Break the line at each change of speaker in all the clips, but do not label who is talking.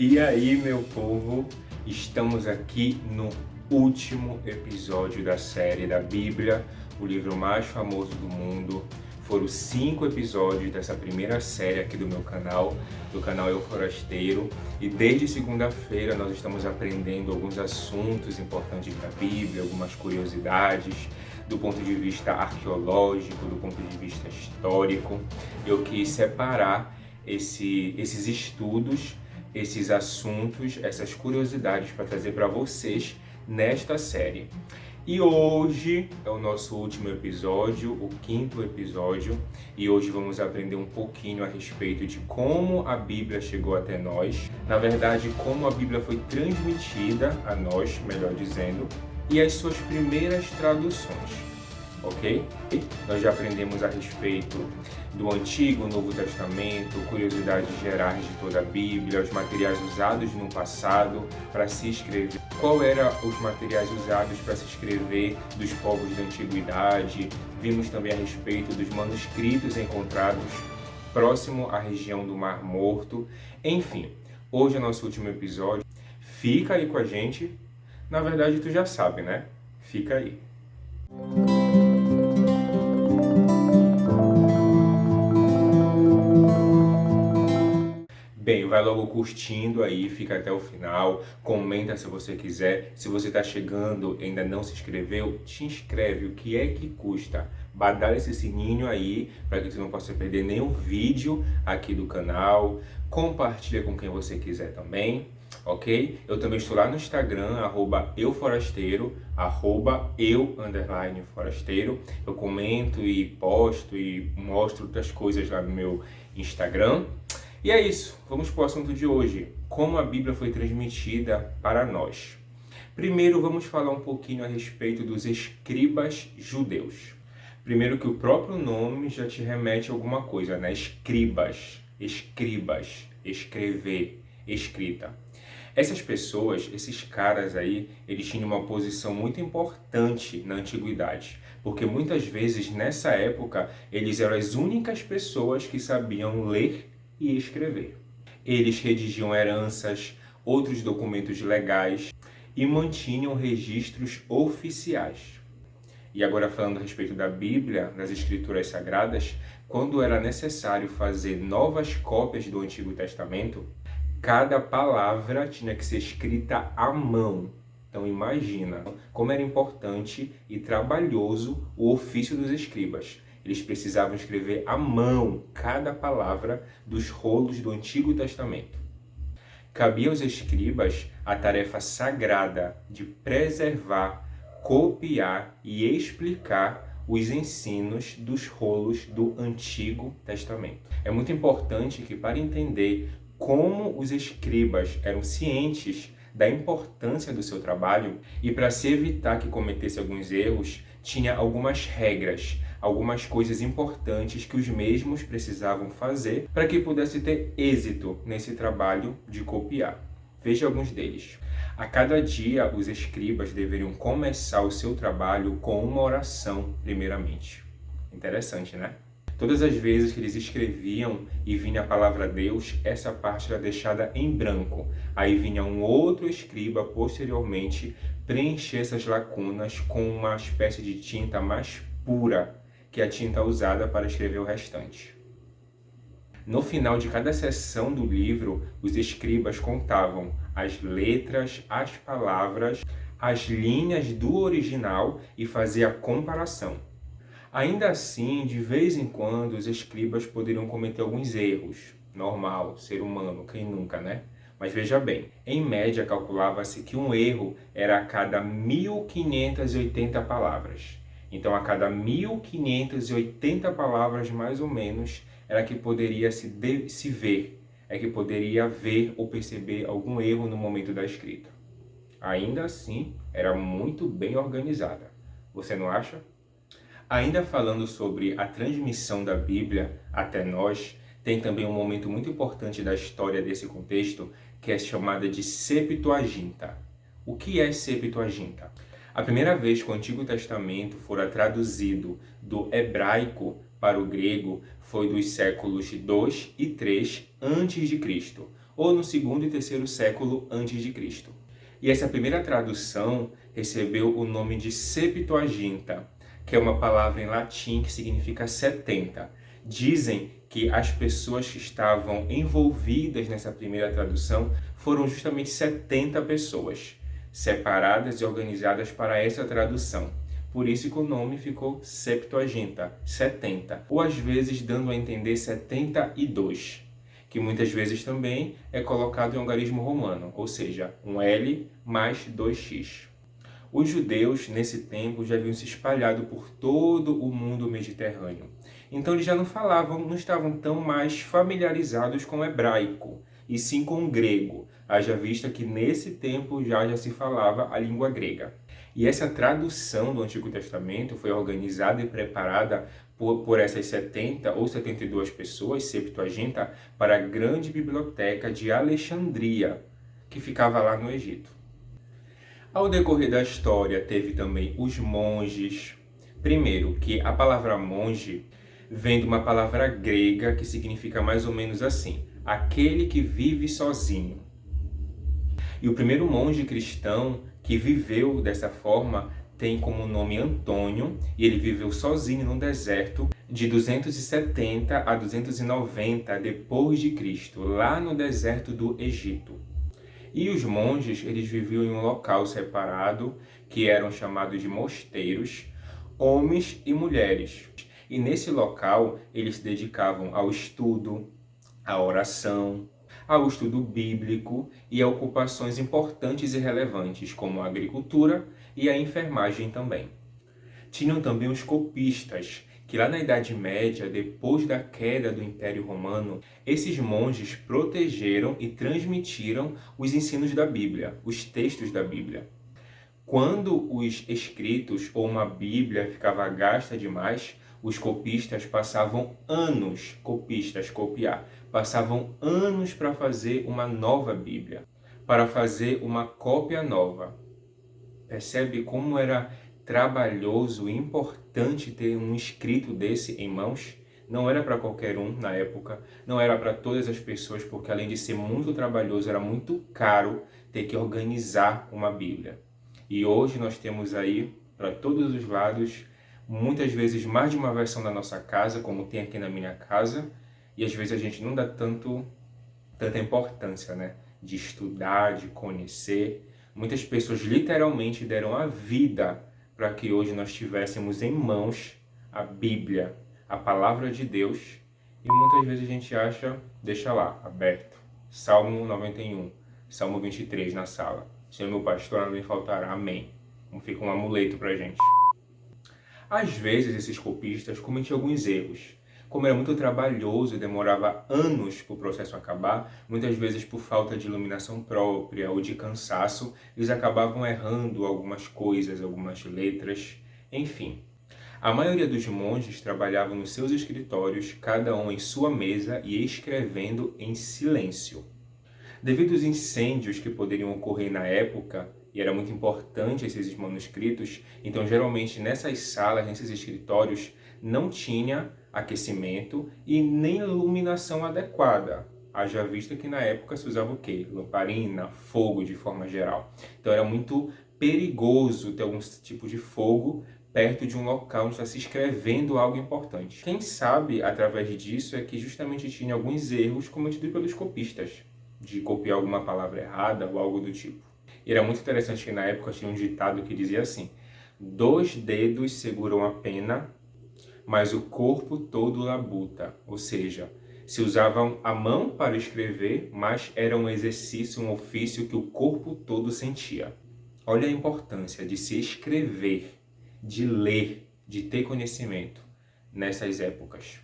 E aí, meu povo, estamos aqui no último episódio da série da Bíblia, o livro mais famoso do mundo. Foram 5 episódios dessa primeira série aqui do meu canal, do canal Eu Forasteiro. E desde segunda-feira nós estamos aprendendo alguns assuntos importantes da Bíblia, algumas curiosidades do ponto de vista arqueológico, do ponto de vista histórico. Eu quis separar esses estudos, esses assuntos, essas curiosidades para trazer para vocês nesta série. E hoje é o nosso último episódio, o 5º episódio, e hoje vamos aprender um pouquinho a respeito de como a Bíblia chegou até nós, na verdade, como a Bíblia foi transmitida a nós, melhor dizendo, e as suas primeiras traduções, ok? Nós já aprendemos a respeito do Antigo e Novo Testamento, curiosidades gerais de toda a Bíblia, os materiais usados no passado para se escrever. Qual eram os materiais usados para se escrever dos povos da Antiguidade? Vimos também a respeito dos manuscritos encontrados próximo à região do Mar Morto. Enfim, hoje é nosso último episódio. Fica aí com a gente. Na verdade, tu já sabe, né? Fica aí. Bem, vai logo curtindo aí, fica até o final, comenta se você quiser. Se você está chegando e ainda não se inscreveu, te inscreve, o que é que custa? Badala esse sininho aí, para que tu não possa perder nenhum vídeo aqui do canal. Compartilha com quem você quiser também, ok? Eu também estou lá no Instagram, @euforasteiro, @eu_forasteiro. Eu comento e posto e mostro outras coisas lá no meu Instagram. E é isso, vamos para o assunto de hoje, como a Bíblia foi transmitida para nós. Primeiro vamos falar um pouquinho a respeito dos escribas judeus. Primeiro que o próprio nome já te remete a alguma coisa, né? Escribas, escrever, escrita. Essas pessoas, esses caras aí, eles tinham uma posição muito importante na antiguidade, porque muitas vezes nessa época eles eram as únicas pessoas que sabiam ler e escrever. Eles redigiam heranças, outros documentos legais e mantinham registros oficiais. E agora falando a respeito da Bíblia, das Escrituras Sagradas, quando era necessário fazer novas cópias do Antigo Testamento, cada palavra tinha que ser escrita à mão. Então imagina como era importante e trabalhoso o ofício dos escribas. Eles precisavam escrever à mão cada palavra dos rolos do Antigo Testamento. Cabia aos escribas a tarefa sagrada de preservar, copiar e explicar os ensinos dos rolos do Antigo Testamento. É muito importante que, para entender como os escribas eram cientes da importância do seu trabalho e para se evitar que cometesse alguns erros, tinha algumas regras, algumas coisas importantes que os mesmos precisavam fazer para que pudesse ter êxito nesse trabalho de copiar. Veja alguns deles. A cada dia, os escribas deveriam começar o seu trabalho com uma oração, primeiramente. Interessante, né? Todas as vezes que eles escreviam e vinha a palavra Deus, essa parte era deixada em branco. Aí vinha um outro escriba, posteriormente, preencher essas lacunas com uma espécie de tinta mais pura, que é a tinta usada para escrever o restante. No final de cada seção do livro, os escribas contavam as letras, as palavras, as linhas do original e faziam a comparação. Ainda assim, de vez em quando, os escribas poderiam cometer alguns erros. Normal, ser humano, quem nunca, né? Mas veja bem, em média calculava-se que um erro era a cada 1580 palavras. Então, a cada 1580 palavras, mais ou menos, era que poderia se ver, é que poderia ver ou perceber algum erro no momento da escrita. Ainda assim, era muito bem organizada. Você não acha? Ainda falando sobre a transmissão da Bíblia até nós, tem também um momento muito importante da história desse contexto, que é chamada de Septuaginta. O que é Septuaginta? A primeira vez que o Antigo Testamento fora traduzido do hebraico para o grego foi dos séculos 2 e 3 a.C., ou no segundo e terceiro século antes de Cristo. E essa primeira tradução recebeu o nome de Septuaginta, que é uma palavra em latim que significa 70. Dizem que as pessoas que estavam envolvidas nessa primeira tradução foram justamente 70 pessoas, separadas e organizadas para essa tradução. Por isso que o nome ficou Septuaginta, 70, ou às vezes dando a entender 72, que muitas vezes também é colocado em algarismo romano, ou seja, um L mais 2x. Os judeus, nesse tempo, já haviam se espalhado por todo o mundo mediterrâneo. Então eles já não estavam tão mais familiarizados com o hebraico, e sim com o grego, haja vista que nesse tempo já se falava a língua grega. E essa tradução do Antigo Testamento foi organizada e preparada por essas 70 ou 72 pessoas, Septuaginta, para a grande biblioteca de Alexandria, que ficava lá no Egito. Ao decorrer da história, teve também os monges. Primeiro, que a palavra monge vem de uma palavra grega que significa mais ou menos assim: aquele que vive sozinho. E o primeiro monge cristão que viveu dessa forma tem como nome Antônio, e ele viveu sozinho no deserto de 270 a 290 depois de Cristo, lá no deserto do Egito. E os monges, eles viviam em um local separado, que eram chamados de mosteiros, homens e mulheres. E nesse local, eles se dedicavam ao estudo, à oração, ao estudo bíblico e a ocupações importantes e relevantes, como a agricultura e a enfermagem também. Tinham também os copistas, que lá na Idade Média, depois da queda do Império Romano, esses monges protegeram e transmitiram os ensinos da Bíblia, os textos da Bíblia. Quando os escritos ou uma Bíblia ficava gasta demais, os copistas passavam anos, passavam anos para fazer uma nova Bíblia, para fazer uma cópia nova. Percebe como era trabalhoso e importante ter um escrito desse em mãos? Não era para qualquer um na época, não era para todas as pessoas, porque além de ser muito trabalhoso, era muito caro ter que organizar uma Bíblia. E hoje nós temos aí, para todos os lados, muitas vezes mais de uma versão da nossa casa, como tem aqui na minha casa, e às vezes a gente não dá tanta importância, né? De estudar, de conhecer. Muitas pessoas literalmente deram a vida para que hoje nós tivéssemos em mãos a Bíblia, a Palavra de Deus, e muitas vezes a gente acha, deixa lá, aberto. Salmo 91, Salmo 23 na sala. Senhor meu pastor, nada me faltará. Amém. Não fica um amuleto pra gente. Às vezes esses copistas cometiam alguns erros. Como era muito trabalhoso e demorava anos para o processo acabar, muitas vezes por falta de iluminação própria ou de cansaço, eles acabavam errando algumas coisas, algumas letras, enfim. A maioria dos monges trabalhavam nos seus escritórios, cada um em sua mesa e escrevendo em silêncio. Devido aos incêndios que poderiam ocorrer na época, e era muito importante esses manuscritos, então geralmente nessas salas, nesses escritórios, não tinha aquecimento e nem iluminação adequada. Haja vista que na época se usava o quê? Lamparina, fogo de forma geral. Então era muito perigoso ter algum tipo de fogo perto de um local onde está se escrevendo algo importante. Quem sabe, através disso, é que justamente tinha alguns erros cometidos pelos copistas, de copiar alguma palavra errada ou algo do tipo. E era muito interessante que na época tinha um ditado que dizia assim: 2 dedos seguram a pena, mas o corpo todo labuta. Ou seja, se usavam a mão para escrever, mas era um exercício, um ofício que o corpo todo sentia. Olha a importância de se escrever, de ler, de ter conhecimento nessas épocas.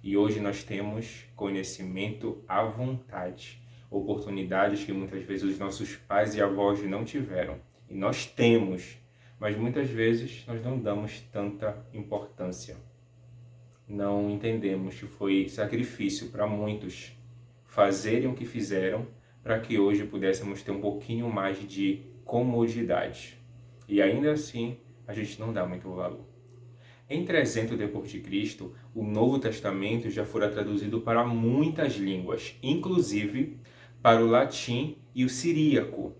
E hoje nós temos conhecimento à vontade, oportunidades que muitas vezes os nossos pais e avós não tiveram. E nós temos, mas muitas vezes nós não damos tanta importância. Não entendemos que foi sacrifício para muitos fazerem o que fizeram para que hoje pudéssemos ter um pouquinho mais de comodidade. E ainda assim, a gente não dá muito valor. Em 300 d.C., o Novo Testamento já fora traduzido para muitas línguas, inclusive para o latim e o siríaco.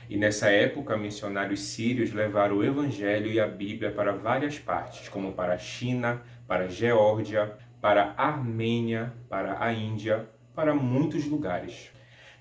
E nessa época, missionários sírios levaram o Evangelho e a Bíblia para várias partes, como para a China, para a Geórgia, para a Armênia, para a Índia, para muitos lugares.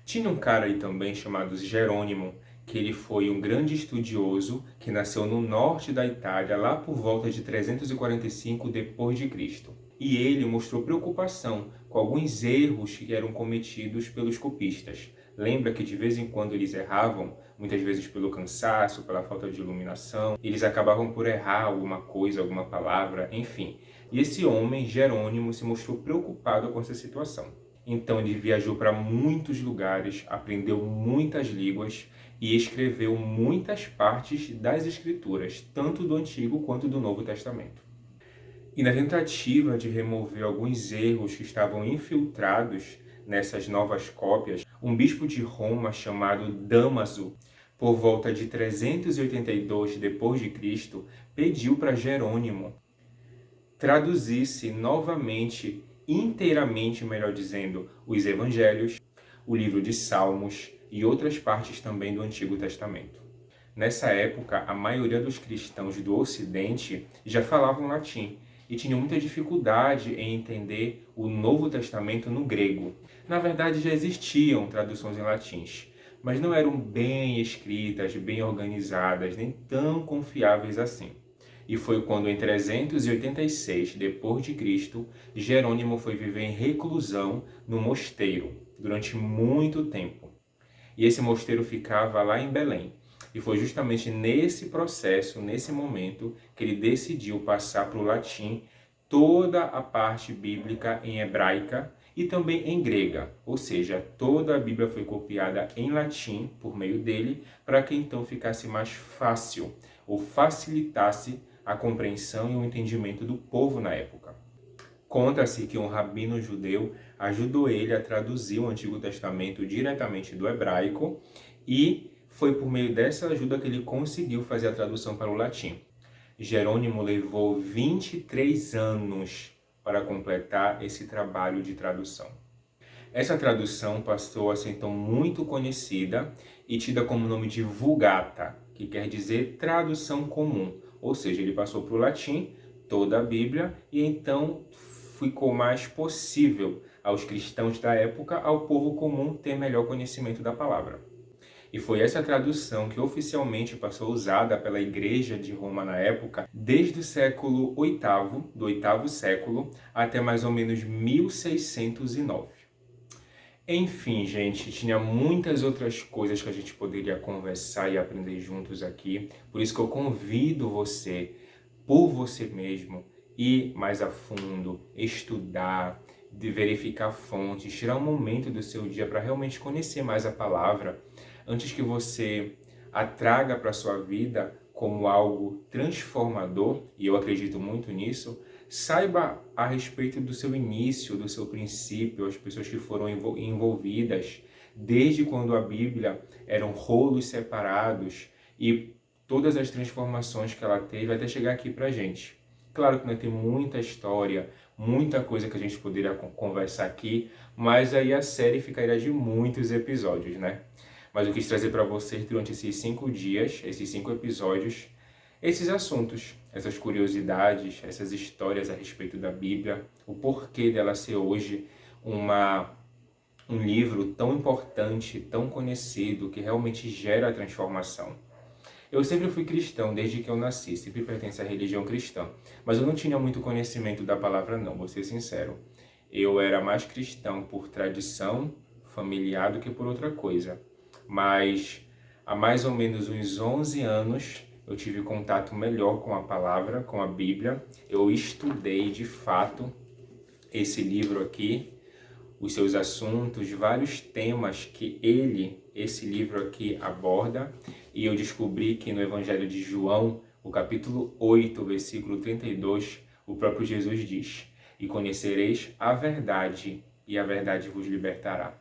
Tinha um cara aí também chamado Jerônimo, que ele foi um grande estudioso que nasceu no norte da Itália, lá por volta de 345 depois de Cristo. E ele mostrou preocupação com alguns erros que eram cometidos pelos copistas. Lembra que de vez em quando eles erravam, muitas vezes pelo cansaço, pela falta de iluminação, eles acabavam por errar alguma coisa, alguma palavra, enfim. E esse homem, Jerônimo, se mostrou preocupado com essa situação. Então ele viajou para muitos lugares, aprendeu muitas línguas e escreveu muitas partes das Escrituras, tanto do Antigo quanto do Novo Testamento. E na tentativa de remover alguns erros que estavam infiltrados nessas novas cópias, um bispo de Roma chamado Damaso, por volta de 382 depois de Cristo, pediu para Jerônimo traduzisse novamente, inteiramente, melhor dizendo, os Evangelhos, o livro de Salmos e outras partes também do Antigo Testamento. Nessa época, a maioria dos cristãos do Ocidente já falavam latim e tinham muita dificuldade em entender o Novo Testamento no grego. Na verdade, já existiam traduções em latins, mas não eram bem escritas, bem organizadas, nem tão confiáveis assim. E foi quando, em 386 depois de Cristo, Jerônimo foi viver em reclusão no mosteiro durante muito tempo. E esse mosteiro ficava lá em Belém. E foi justamente nesse processo, nesse momento, que ele decidiu passar para o latim toda a parte bíblica em hebraica e também em grega. Ou seja, toda a Bíblia foi copiada em latim por meio dele, para que então ficasse mais fácil ou facilitasse a compreensão e o entendimento do povo na época. Conta-se que um rabino judeu ajudou ele a traduzir o Antigo Testamento diretamente do hebraico e foi por meio dessa ajuda que ele conseguiu fazer a tradução para o latim. Jerônimo levou 23 anos para completar esse trabalho de tradução. Essa tradução passou a ser então muito conhecida e tida como nome de Vulgata, que quer dizer tradução comum. Ou seja, ele passou para o latim toda a Bíblia e então ficou mais possível aos cristãos da época, ao povo comum, ter melhor conhecimento da palavra. E foi essa tradução que oficialmente passou usada pela Igreja de Roma na época, desde o século VIII, do 8º século, até mais ou menos 1609. Enfim, gente, tinha muitas outras coisas que a gente poderia conversar e aprender juntos aqui. Por isso que eu convido você, por você mesmo, ir mais a fundo, estudar, de verificar fontes, tirar um momento do seu dia para realmente conhecer mais a palavra, antes que você a traga para a sua vida como algo transformador, e eu acredito muito nisso. Saiba a respeito do seu início, do seu princípio, as pessoas que foram envolvidas, desde quando a Bíblia eram rolos separados e todas as transformações que ela teve até chegar aqui pra gente. Claro que não tem muita história, muita coisa que a gente poderia conversar aqui, mas aí a série ficaria de muitos episódios, né? Mas eu quis trazer para vocês durante esses 5 dias, esses 5 episódios, esses assuntos, essas curiosidades, essas histórias a respeito da Bíblia, o porquê dela ser hoje um livro tão importante, tão conhecido, que realmente gera transformação. Eu sempre fui cristão desde que eu nasci, sempre pertenço à religião cristã, mas eu não tinha muito conhecimento da palavra não, vou ser sincero. Eu era mais cristão por tradição familiar do que por outra coisa, mas há mais ou menos uns 11 anos eu tive contato melhor com a palavra, com a Bíblia. Eu estudei de fato esse livro aqui, os seus assuntos, vários temas que esse livro aqui aborda, e eu descobri que no Evangelho de João, o capítulo 8, versículo 32, o próprio Jesus diz: "E conhecereis a verdade, e a verdade vos libertará."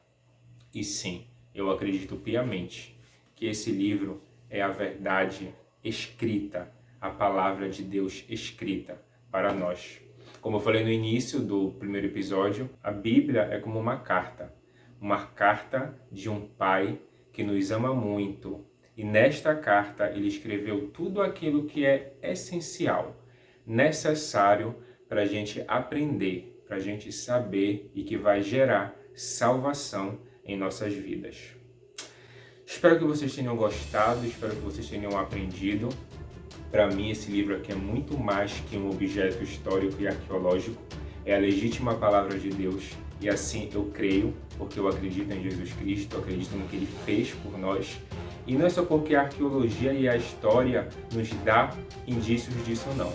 E sim, eu acredito piamente que esse livro é a verdade escrita, a palavra de Deus escrita para nós. Como eu falei no início do primeiro episódio, a Bíblia é como uma carta uma carta de um pai que nos ama muito. E nesta carta ele escreveu tudo aquilo que é essencial, necessário para a gente aprender, para a gente saber e que vai gerar salvação em nossas vidas. Espero que vocês tenham gostado, espero que vocês tenham aprendido. Para mim, esse livro aqui é muito mais que um objeto histórico e arqueológico. É a legítima palavra de Deus. E assim eu creio, porque eu acredito em Jesus Cristo, eu acredito no que Ele fez por nós. E não é só porque a arqueologia e a história nos dá indícios disso não,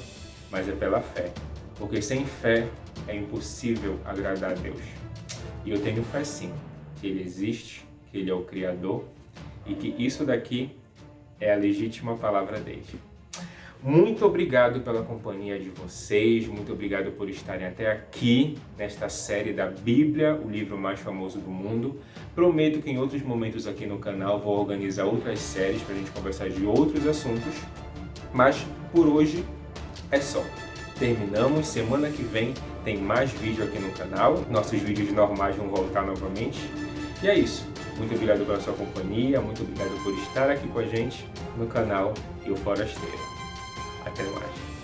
mas é pela fé. Porque sem fé é impossível agradar a Deus. E eu tenho fé sim, que Ele existe, que Ele é o Criador e que isso daqui é a legítima palavra dele. Muito obrigado pela companhia de vocês, muito obrigado por estarem até aqui nesta série da Bíblia, o livro mais famoso do mundo. Prometo que em outros momentos aqui no canal vou organizar outras séries para a gente conversar de outros assuntos, mas por hoje é só. Terminamos, semana que vem tem mais vídeo aqui no canal, nossos vídeos normais vão voltar novamente. E é isso, muito obrigado pela sua companhia, muito obrigado por estar aqui com a gente no canal E o Forasteiro. Até mais.